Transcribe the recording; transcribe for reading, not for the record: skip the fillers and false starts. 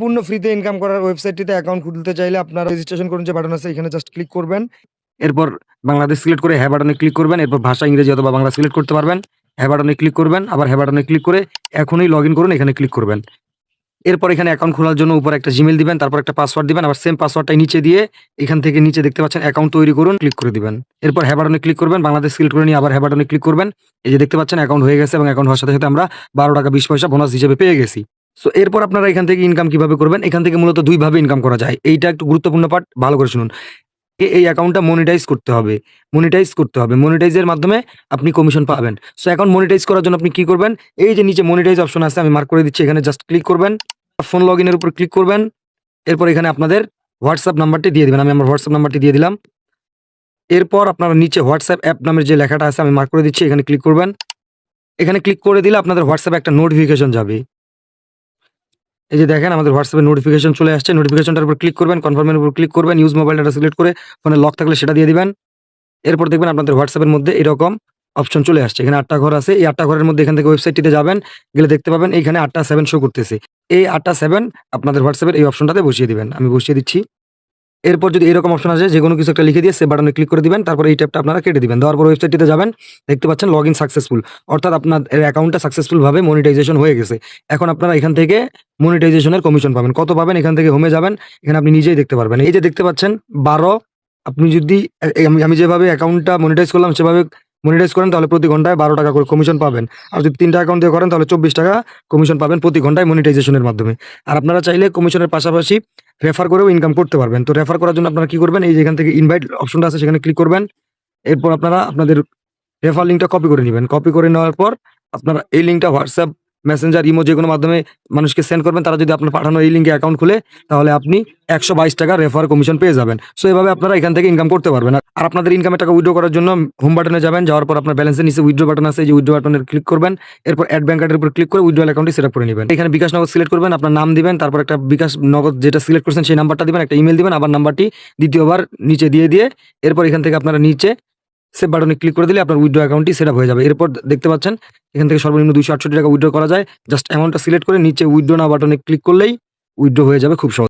সম্পূর্ণ ফ্রিতে ইনকাম করার ওয়েবসাইটটিতে অ্যাকাউন্ট খুলতে চাইলে আপনারা রেজিস্ট্রেশন করুন যে বাটন আছে এখানে জাস্ট ক্লিক করবেন। এরপর বাংলাদেশ সিলেক্ট করে হ্যাঁ বাটনে ক্লিক করবেন। এরপর ভাষা ইংরেজি অথবা বাংলা সিলেক্ট করতে পারবেন। হ্যাঁ বাটনে ক্লিক করবেন। আবার হ্যাঁ বাটনে ক্লিক করে এখনই লগইন করুন এখানে ক্লিক করবেন। এরপর এখানে অ্যাকাউন্ট খোলার জন্য উপরে একটা জিমেইল দিবেন, তারপর একটা পাসওয়ার্ড দিবেন, আবার সেম পাসওয়ার্ডটাই নিচে দিয়ে এখান থেকে নিচে দেখতে পাচ্ছেন অ্যাকাউন্ট তৈরি করুন, ক্লিক করে দিবেন। এরপর হ্যাঁ বাটনে ক্লিক করবেন, বাংলাদেশ সিলেক্ট করে নিয়ে আবার হ্যাঁ বাটনে ক্লিক করবেন। এই যে দেখতে পাচ্ছেন অ্যাকাউন্ট হয়ে গেছে এবং অ্যাকাউন্ট হওয়ার সাথে আমরা 12 টাকা 20 পয়সা বোনাস হিসেবে পেয়ে গেছি। সো এরপর আপনারা এখান থেকে ইনকাম কিভাবে করবেন? এখান থেকে মূলত ২ ভাবে ইনকাম করা যায়। এইটা একটু গুরুত্বপূর্ণ পার্ট, ভালো করে শুনুন। এই অ্যাকাউন্টটা মনিটাইজ করতে হবে। মনিটাইজের মাধ্যমে আপনি কমিশন পাবেন। সো অ্যাকাউন্ট মনিটাইজ করার জন্য আপনি কি করবেন? এই যে নিচে মনিটাইজ অপশন আছে আমি মার্ক করে দিচ্ছি, এখানে জাস্ট ক্লিক করবেন। ফোন লগইনের উপর ক্লিক করবেন। এরপর এখানে আপনাদের হোয়াটসঅ্যাপ নাম্বারটি দিয়ে দিবেন। আমি আমার হোয়াটসঅ্যাপ নাম্বারটি দিয়ে দিলাম। এরপর আপনারা নিচে হোয়াটসঅ্যাপ অ্যাপ নামের যে লেখাটা আছে আমি মার্ক করে দিচ্ছি, এখানে ক্লিক করবেন। এখানে ক্লিক করে দিলে আপনাদের হোয়াটসঅ্যাপে একটা নোটিফিকেশন যাবে। এই যে দেখেন আমাদের হোয়াটসঅ্যাপে নোটিফিকেশন চলে আসছে। নোটিফিকেশনটার উপর ক্লিক করবেন, কনফার্মের উপর ক্লিক করবেন, ইউজ মোবাইল ডাটা সিলেক্ট করে ফোনে লক থাকলে সেটা দিয়ে দিবেন। এরপর দেখবেন আপনাদের হোয়াটসঅ্যাপের মধ্যে এরকম অপশন চলে আসছে। এখানে 8টা ঘর আছে। এই 8টা ঘরের মধ্যে এখান থেকে ওয়েবসাইটটিতে যাবেন, গেলে দেখতে পাবেন এইখানে 8টা 7 শো করতেছে। এই 8টা 7 আপনাদের হোয়াটসঅ্যাপের এই অপশনটাতে বসিয়ে দিবেন। আমি বসিয়ে দিচ্ছি। এরপর যদি এরকম অপশন আসে যেকোনো কিছু একটা লিখে দিয়ে সেভ বাটনে ক্লিক করে দিবেন। তারপরে এই ট্যাবটা আপনারা কেটে দিবেন। দেওয়ার পর ওয়েবসাইটটিতে যাবেন, দেখতে পাচ্ছেন লগইন সাকসেসফুল। অর্থাৎ আপনার অ্যাকাউন্টটা সাকসেসফুল ভাবে মনিটাইজেশন হয়ে গেছে। এখন আপনারা এখান থেকে মনিটাইজেশনের কমিশন পাবেন। কত পাবেন? এখান থেকে হোমে যাবেন। এখানে আপনি নিজেই দেখতে পারবেন। এই যে দেখতে পাচ্ছেন 12। আপনি যদি আমি যেভাবে অ্যাকাউন্টটা মনিটাইজ করলাম সেভাবে মনিটাইজ করেন তাহলে প্রতি ঘন্টায় 12 টাকা করে কমিশন পাবেন। আর যদি 3টা অ্যাকাউন্ট দিয়ে করেন তাহলে 24 টাকা কমিশন পাবেন প্রতি ঘন্টায় মনিটাইজেশনের মাধ্যমে। আর আপনারা চাইলে কমিশনের পাশাপাশি রেফার করেও ইনকাম করতে পারবেন। তো রেফার করার জন্য আপনারা কি করবেন? এই যে এখান থেকে ইনভাইট অপশনটা আছে সেখানে ক্লিক করবেন। এরপর আপনারা আপনাদের রেফার লিঙ্কটা কপি করে নিবেন। কপি করে নেওয়ার পর আপনারা এই লিঙ্কটা হোয়াটসঅ্যাপ, মেসেঞ্জার, ইমো যেকোনো মাধ্যমে মানুষকে সেন্ড করবেন। তারা যদি আপনার পাঠানো এই লিঙ্কে অ্যাকাউন্ট খুলে তাহলে আপনি 122 টাকা রেফার কমিশন পেয়ে যাবেন। সো এভাবে আপনারা এখান থেকে ইনকাম করতে পারবেন। আর আপনাদের ইনকামের টাকা উইথড্র করার জন্য হোম বাটনে যাবেন। যাওয়ার পর আপনার ব্যালেন্সের নিচে উইথড্র বাটন আছে, এই যে উইথড্র বাটনে ক্লিক করবেন। এরপর অ্যাড ব্যাংক কার্ডের উপর ক্লিক করে উইথড্রয়াল অ্যাকাউন্টটি সেটআপ করে নিবেন। এখানে বিকাশ নগদ সিলেক্ট করবেন, আপনার নাম দিবেন, তারপর একটা বিকাশ নগদ যেটা সিলেক্ট করছেন সেই নাম্বারটা দিবেন, একটা ইমেল দিবেন, আবার নাম্বারটি দ্বিতীয়বার নিচে দিয়ে এরপর এখান থেকে আপনারা নিচে সেভ বাটনে ক্লিক করে দিলে আপনার উইথড্র অ্যাকাউন্টটি সেটআপ হয়ে যাবে। এরপর দেখতে পাচ্ছেন এখান থেকে সর্বনিম্ন 268 টাকা উইথড্র করা যায়। জাস্ট অ্যামাউন্টটা সিলেক্ট করে নিচে উইথড্র নাও বাটনে ক্লিক করলেই উইথড্র হয়ে যাবে খুব সহজ।